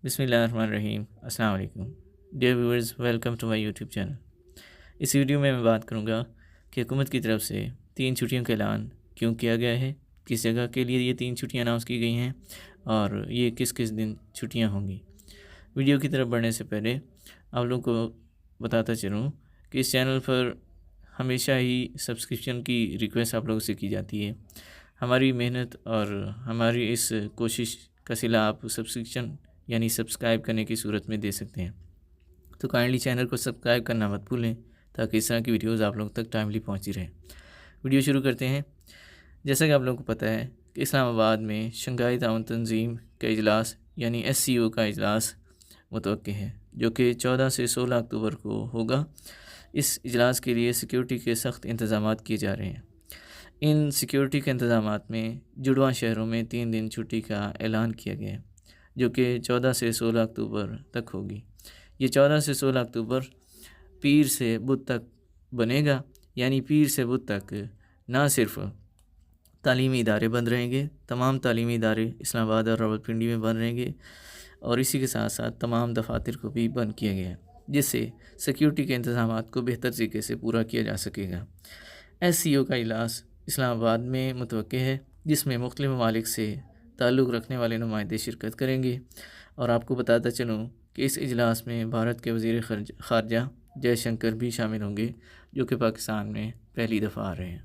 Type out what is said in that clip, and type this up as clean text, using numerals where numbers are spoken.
बिस्मिल्लाहिर्रहमानिर्रहीम। अस्सलाम वालेकुम dear viewers, welcome to my YouTube channel. इस वीडियो में मैं बात करूंगा कि हुकूमत की तरफ से 3 छुट्टियों का ऐलान क्यों किया गया है, किस जगह के लिए ये 3 छुट्टियां अनाउंस की गई हैं और ये किस किस दिन छुट्टियां होंगी। वीडियो की तरफ बढ़ने से पहले आप लोगों को बताता चलूँ कि इस चैनल पर हमेशा ही सब्सक्रिप्शन की रिक्वेस्ट आप लोगों से की जाती है। हमारी मेहनत और हमारी इस कोशिश का सिला आप सब्सक्रिप्शन यानी सब्सक्राइब करने की सूरत में दे सकते हैं। तो काइंडली चैनल को सब्सक्राइब करना मत भूलें ताकि इस तरह की वीडियोज़ आप लोगों तक टाइमली पहुंचती रहे। वीडियो शुरू करते हैं। जैसा कि आप लोगों को पता है कि इस्लामाबाद में शंघाई ताउन तंजीम का इजलास यानी SCO का इजलास मुतवक्किल है, जो कि 14 से 16 अक्टूबर को होगा। इस इजलास के लिए सिक्योरिटी के सख्त इंतज़ाम किए जा रहे हैं। इन सिक्योरिटी के इंतज़ाम में जुड़वा शहरों में 3 दिन छुट्टी का ऐलान किया गया है, जो कि 14 से 16 अक्टूबर तक होगी। ये 14 से 16 अक्टूबर पीर से बुध तक बनेगा, यानी पीर से बुध तक ना सिर्फ तालीमी इदारे बंद रहेंगे, तमाम तालीमी इदारे इस्लामाबाद और रावलपिंडी में बंद रहेंगे और इसी के साथ साथ तमाम दफातर को भी बंद किया गया है, जिससे सिक्योरिटी के इंतज़ाम को बेहतर तरीके से पूरा किया जा सकेगा। SCO का इजलास इस्लामाबाद में मुतवक्किल है, जिसमें मुख्तलिफ ममालिक से ताल्लुक़ रखने वाले नुमाइंदे शिरकत करेंगे। और आपको बताता चलूँ कि इस इजलास में भारत के वज़ीर ख़ारजा जयशंकर भी शामिल होंगे, जो कि पाकिस्तान में पहली दफ़ा आ रहे हैं।